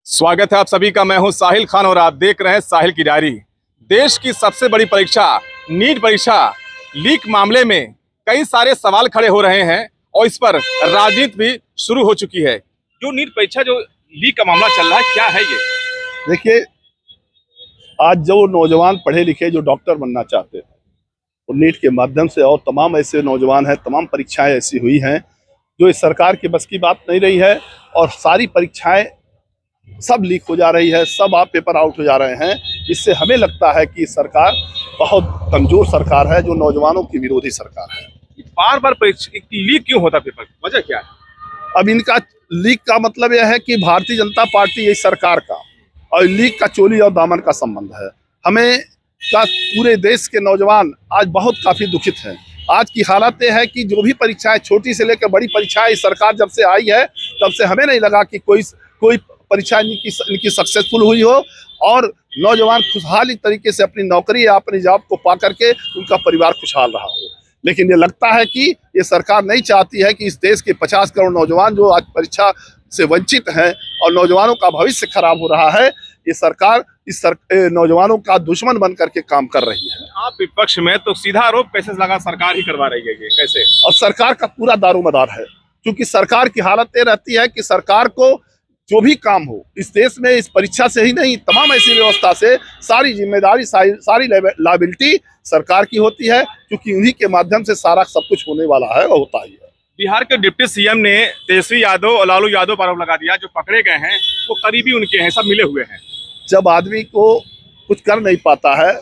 स्वागत है आप सभी का। मैं हूं साहिल खान और आप देख रहे हैं साहिल की डायरी। देश की सबसे बड़ी परीक्षा नीट परीक्षा लीक मामले में कई सारे सवाल खड़े हो रहे हैं और इस पर राजनीति भी शुरू हो चुकी है। जो नीट परीक्षा जो लीक का मामला चल रहा है, क्या है ये? देखिए, आज जो नौजवान पढ़े लिखे जो डॉक्टर बनना चाहते थे, तो नीट के माध्यम से और तमाम ऐसे नौजवान हैं, तमाम परीक्षाएं ऐसी हुई हैं जो इस सरकार की बस की बात नहीं रही है और सारी परीक्षाएं सब लीक हो जा रही है, सब आप पेपर आउट हो जा रहे हैं। इससे हमें लगता है कि सरकार बहुत कमजोर सरकार है, जो नौजवानों की विरोधी सरकार है। बार बार परीक्षा लीक क्यों होता पेपर, वजह क्या है? अब इनका लीक का मतलब यह है कि भारतीय जनता पार्टी इस सरकार का और लीक का चोली और दामन का संबंध है। हमें का पूरे देश के नौजवान आज बहुत काफ़ी दुखित हैं। आज की हालत यह है कि जो भी परीक्षाएं, छोटी से लेकर बड़ी परीक्षाएं इस सरकार जब से आई है, तब से हमें नहीं लगा कि कोई परीक्षा इनकी सक्सेसफुल हुई हो और नौजवान खुशहाली तरीके से अपनी नौकरी या अपनी जॉब को पा करके उनका परिवार खुशहाल रहा हो। लेकिन ये लगता है कि ये सरकार नहीं चाहती है कि इस देश के 50 करोड़ नौजवान जो आज परीक्षा से वंचित हैं और नौजवानों का भविष्य खराब हो रहा है, ये सरकार नौजवानों का दुश्मन बन करके काम कर रही है। आप विपक्ष में तो सीधा आरोप कैसे लगा सरकार ही करवा रही है, ये कैसे? और सरकार का पूरा दारोमदार है, क्योंकि सरकार की हालत ये रहती है कि सरकार को जो भी काम हो इस देश में, इस परीक्षा से ही नहीं, तमाम ऐसी व्यवस्था से सारी जिम्मेदारी, सारी लायबिलिटी सरकार की होती है, क्योंकि उन्हीं के माध्यम से सारा सब कुछ होने वाला है और होता ही है। बिहार के डिप्टी सीएम ने तेजस्वी यादव और लालू यादव पर आरोप लगा दिया, जो पकड़े गए हैं वो करीबी उनके हैं, सब मिले हुए हैं। जब आदमी को कुछ कर नहीं पाता है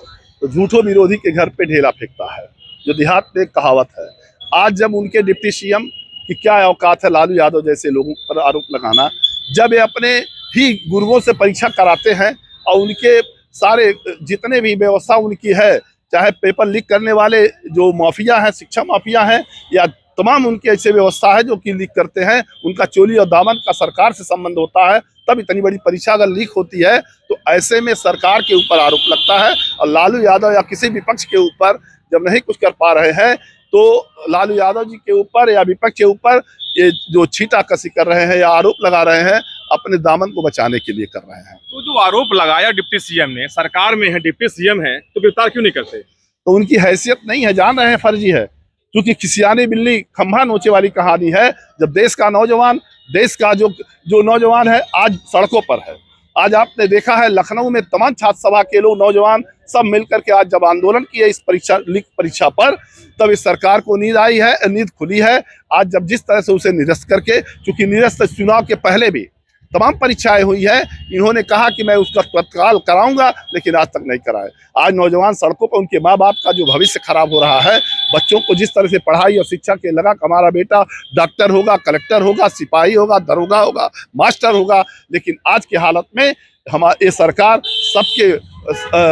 तो झूठो विरोधी के घर पे ढेला फेंकता है, जो देहात में कहावत है। आज जब उनके डिप्टी सीएम की क्या औकात है लालू यादव जैसे लोगों पर आरोप लगाना, जब ये अपने ही गुरुओं से परीक्षा कराते हैं और उनके सारे जितने भी व्यवस्था उनकी है, चाहे पेपर लीक करने वाले जो माफिया हैं, शिक्षा माफिया हैं, या तमाम उनकी ऐसे व्यवस्था है जो कि लीक करते हैं, उनका चोली और दामन का सरकार से संबंध होता है। तब इतनी बड़ी परीक्षा अगर लीक होती है तो ऐसे में सरकार के ऊपर आरोप लगता है। और लालू यादव या किसी विपक्ष के ऊपर जब नहीं कुछ कर पा रहे हैं तो लालू यादव जी के ऊपर या विपक्ष के ऊपर ये जो छींटाकशी कर रहे हैं या आरोप लगा रहे हैं, अपने दामन को बचाने के लिए कर रहे हैं। तो जो आरोप लगाया डिप्टी सीएम ने, सरकार में है, डिप्टी सीएम है, तो गिरफ्तार क्यों नहीं करते? तो उनकी हैसियत नहीं है, जान रहे हैं फर्जी है, क्योंकि खिसियानी बिल्ली खंभा नोचे वाली कहानी है। जब देश का नौजवान, देश का जो नौजवान है आज सड़कों पर है। आज आपने देखा है लखनऊ में तमाम छात्र सभा के लोग, नौजवान सब मिलकर के आज जब आंदोलन किए इस लीक परीक्षा पर, तब इस सरकार को नींद आई है, नींद खुली है। आज जब जिस तरह से उसे निरस्त करके, चूंकि निरस्त चुनाव के पहले भी तमाम परीक्षाएं हुई है, इन्होंने कहा कि मैं उसका तत्काल कराऊंगा, लेकिन आज तक नहीं कराए। आज नौजवान सड़कों पर, उनके माँ बाप का जो भविष्य खराब हो रहा है, बच्चों को जिस तरह से पढ़ाई और शिक्षा के लगा कि हमारा बेटा डॉक्टर होगा, कलेक्टर होगा, सिपाही होगा, दरोगा होगा, मास्टर होगा, लेकिन आज की हालत में हमारी सरकार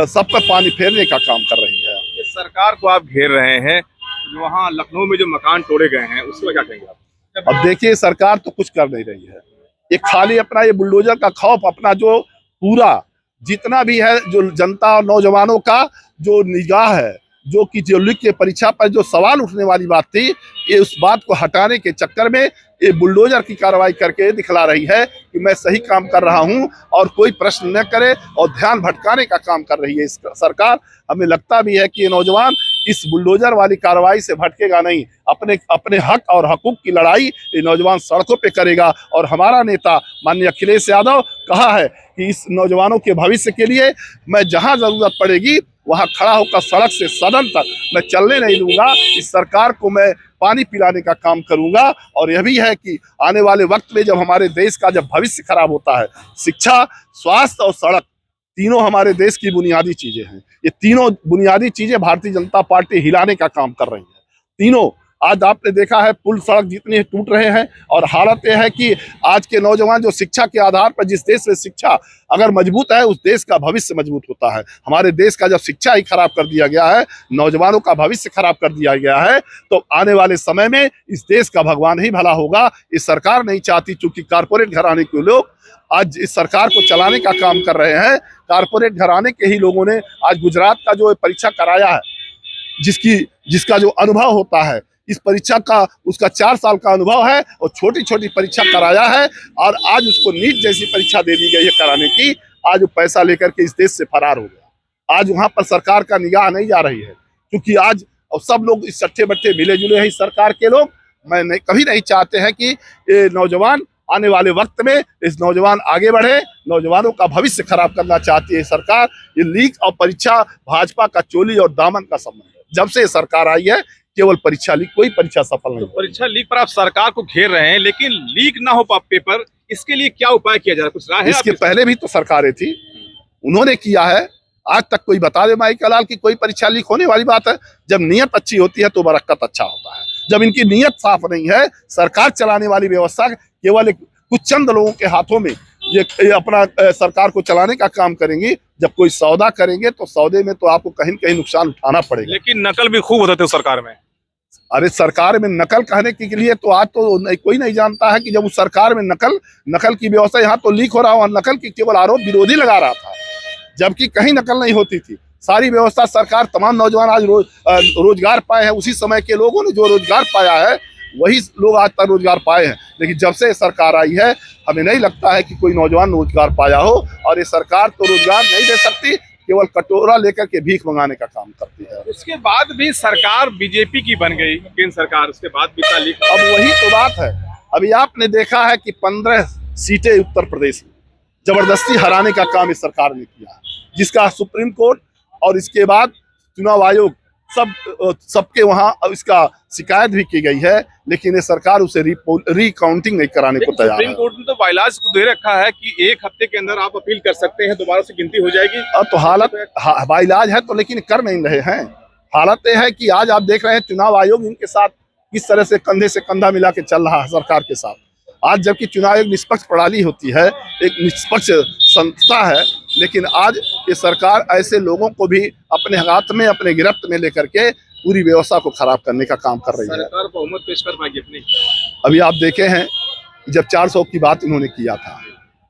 सब पर पानी फेरने का काम कर रही है। इस सरकार को आप घेर रहे हैं, वहाँ लखनऊ में जो मकान तोड़े गए हैं उसको क्या कहेंगे आप? अब देखिए, सरकार तो कुछ कर नहीं रही है, ये खाली अपना ये बुलडोजर का खौफ, अपना जो पूरा जितना भी है जो जनता और नौजवानों का जो निगाह है, जो कि जो लीक के परीक्षा पर जो सवाल उठने वाली बात थी, ये उस बात को हटाने के चक्कर में ये बुलडोजर की कार्रवाई करके दिखला रही है कि मैं सही काम कर रहा हूं और कोई प्रश्न न करे, और ध्यान भटकाने का काम कर रही है इस सरकार। हमें लगता भी है कि ये नौजवान इस बुलडोजर वाली कार्रवाई से भटकेगा नहीं, अपने हक और हकूक की लड़ाई ये नौजवान सड़कों पे करेगा। और हमारा नेता माननीय अखिलेश यादव कहा है कि इस नौजवानों के भविष्य के लिए मैं जहां जरूरत पड़ेगी वहां खड़ा होकर सड़क से सदन तक मैं चलने नहीं दूंगा। इस सरकार को मैं पानी पिलाने का काम करूंगा। और यह भी है कि आने वाले वक्त में जब हमारे देश का जब भविष्य खराब होता है, शिक्षा, स्वास्थ्य और सड़क तीनों हमारे देश की बुनियादी चीजें हैं। ये तीनों बुनियादी चीजें भारतीय जनता पार्टी हिलाने का काम कर रही है। तीनों आज आपने देखा है पुल सड़क जितने टूट रहे हैं, और हालत यह है कि आज के नौजवान जो शिक्षा के आधार पर, जिस देश में शिक्षा अगर मजबूत है उस देश का भविष्य मजबूत होता है। हमारे देश का जब शिक्षा ही खराब कर दिया गया है, नौजवानों का भविष्य खराब कर दिया गया है, तो आने वाले समय में इस देश का भगवान ही भला होगा। इस सरकार नहीं चाहती, चूंकि कारपोरेट घराने के लोग आज इस सरकार को चलाने का काम कर रहे हैं। कारपोरेट घराने के ही लोगों ने आज गुजरात का जो परीक्षा कराया है, जिसका जो अनुभव होता है इस परीक्षा का उसका 4 साल का अनुभव है और छोटी छोटी परीक्षा कराया है, और आज उसको नीट जैसी परीक्षा दे दी गई है कराने की। आज वो पैसा लेकर के इस देश से फरार हो गया। आज वहां पर सरकार का निगाह नहीं जा रही है, क्योंकि आज सब लोग इस सट्टे बट्टे मिले जुले हैं, इस सरकार के लोग। कभी नहीं चाहते हैं कि ये नौजवान आने वाले वक्त में इस नौजवान आगे बढ़े, नौजवानों का भविष्य खराब करना चाहती है सरकार। ये लीक और परीक्षा भाजपा का चोली और दामन का संबंध है। जब से सरकार आई है केवल परीक्षा लीक, कोई परीक्षा सफल नहीं। परीक्षा लीक पर आप सरकार को घेर रहे हैं, लेकिन लीक ना हो पेपर, इसके लिए क्या उपाय किया जा रहा है? कुछ राह है? इसके पहले भी तो सरकारें थी, उन्होंने किया है। आज तक कोई बता दे माई का लाल की कोई परीक्षा लीक होने वाली बात है? जब नियत अच्छी होती है तो बरकत अच्छा होता है। जब इनकी नियत साफ नहीं है, सरकार चलाने वाली व्यवस्था केवल कुछ चंद लोगों के हाथों में ये अपना सरकार को चलाने का काम करेंगी। जब कोई सौदा करेंगे तो सौदे में तो आपको कहीं न कहीं नुकसान उठाना पड़ेगा। लेकिन नकल भी खूब होते थे सरकार में। अरे सरकार में नकल कहने के लिए तो आज तो कोई नहीं जानता है कि जब उस सरकार में नकल की व्यवस्था, यहाँ तो लीक हो रहा हो, नकल की केवल आरोप विरोधी लगा रहा था, जबकि कहीं नकल नहीं होती थी। सारी व्यवस्था सरकार, तमाम नौजवान आज रोजगार पाए हैं। उसी समय के लोगों ने जो रोजगार पाया है वही लोग आज तक रोजगार पाए हैं। लेकिन जब से सरकार आई है हमें नहीं लगता है कि कोई नौजवान रोजगार पाया हो, और ये सरकार तो रोजगार नहीं दे सकती, केवल कटोरा लेकर के भीख मंगाने का काम करती है। उसके बाद भी सरकार बीजेपी की बन गई, केंद्र सरकार, उसके बाद भी लीक। अब वही तो बात है। अभी आपने देखा है कि 15 सीटें उत्तर प्रदेश में जबरदस्ती हराने का काम इस सरकार ने किया, जिसका सुप्रीम कोर्ट और इसके बाद चुनाव आयोग सबके वहां इसका शिकायत भी की गई है, लेकिन ये सरकार उसे रिकाउंटिंग नहीं कराने को तैयार है। सुप्रीम कोर्ट ने तो बाइलाज को दे रखा है कि 1 हफ्ते के अंदर आप अपील कर सकते हैं, दोबारा से गिनती हो जाएगी। अब तो हालत बाइलाज है तो, लेकिन कर नहीं रहे हैं। हालत यह है कि आज आप देख रहे हैं चुनाव आयोग इनके साथ किस तरह से कंधे से कंधा मिला के चल रहा है सरकार के साथ। आज जबकि चुनाव एक निष्पक्ष प्रणाली होती है, एक निष्पक्ष संस्था है, लेकिन आज ये सरकार ऐसे लोगों को भी अपने हाथ में, अपने गिरफ्त में लेकर के पूरी व्यवस्था को खराब करने का काम कर रही है। सरकार बहुमत पेश कर पाएगी अपनी? अभी आप देखे हैं जब 400 की बात इन्होंने किया था,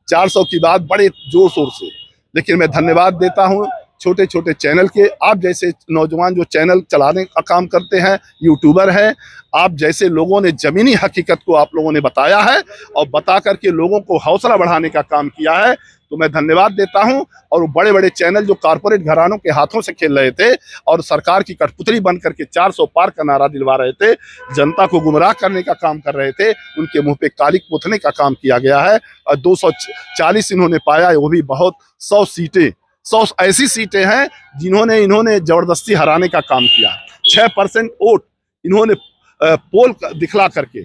400 की बात बड़े जोर शोर से, लेकिन मैं धन्यवाद देता हूँ छोटे छोटे चैनल के, आप जैसे नौजवान जो चैनल चलाने का काम करते हैं, यूट्यूबर हैं, आप जैसे लोगों ने जमीनी हकीकत को आप लोगों ने बताया है और बता करके लोगों को हौसला बढ़ाने का काम किया है, तो मैं धन्यवाद देता हूं। और बड़े बड़े चैनल जो कारपोरेट घरानों के हाथों से खेल रहे थे और सरकार की कठपुतली बन करके 400 पार का नारा दिलवा रहे थे, जनता को गुमराह करने का काम कर रहे थे, उनके मुंह पे कालिक पोतने का काम किया गया है। और 240 इन्होंने पाया, वो भी बहुत 100 सीटें, 100 ऐसी सीटें हैं इन्होंने जबरदस्ती हराने का काम किया। 6% वोट इन्होंने पोल दिखला करके,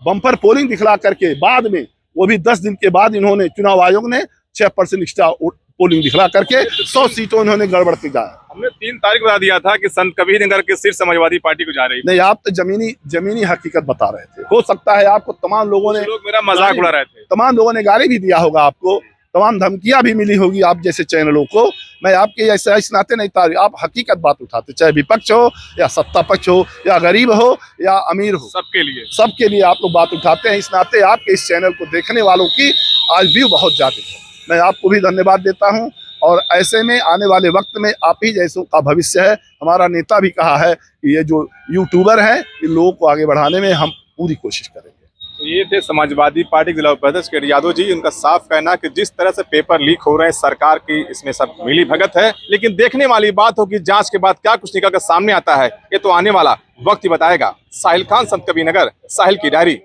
बम्पर पोलिंग दिखला करके, बाद में वो भी 10 दिन के बाद इन्होंने, चुनाव आयोग ने 6% एक्स्ट्रा पोलिंग दिखला करके 100 सीटों इन्होंने गड़बड़ की जाए। हमने 3 तारीख बता दिया था कि संत कबीरनगर की सीट समाजवादी पार्टी को जा रही है। नहीं, आप तो जमीनी हकीकत बता रहे थे। हो सकता है आपको तमाम लोगों ने, लोग मेरा मजाक उड़ा रहे थे, तमाम लोगों ने गाली भी दिया होगा, आपको तमाम धमकियां भी मिली होगी आप जैसे चैनलों को। मैं आपके ऐसे इस नाते नहीं तारीफ, आप हकीकत बात उठाते, चाहे विपक्ष हो या सत्ता पक्ष हो या गरीब हो या अमीर हो, सबके लिए आप लोग बात उठाते हैं। इस नाते आपके इस चैनल को देखने वालों की आज व्यू बहुत ज्यादा है। मैं आपको भी धन्यवाद देता हूं, और ऐसे में आने वाले वक्त में आप ही जैसों का भविष्य है। हमारा नेता भी कहा है कि ये जो यूट्यूबर हैं, इन लोगों को आगे बढ़ाने में हम पूरी कोशिश करेंगे। तो ये थे समाजवादी पार्टी के जिला उपाध्यक्ष के यादव जी। उनका साफ कहना कि जिस तरह से पेपर लीक हो रहे हैं, सरकार की इसमें सब मिली भगत है, लेकिन देखने वाली बात हो कि जांच के बाद क्या कुछ निकल कर सामने आता है, ये तो आने वाला वक्त ही बताएगा। साहिल खान, संत कबीरनगर, साहिल की डायरी।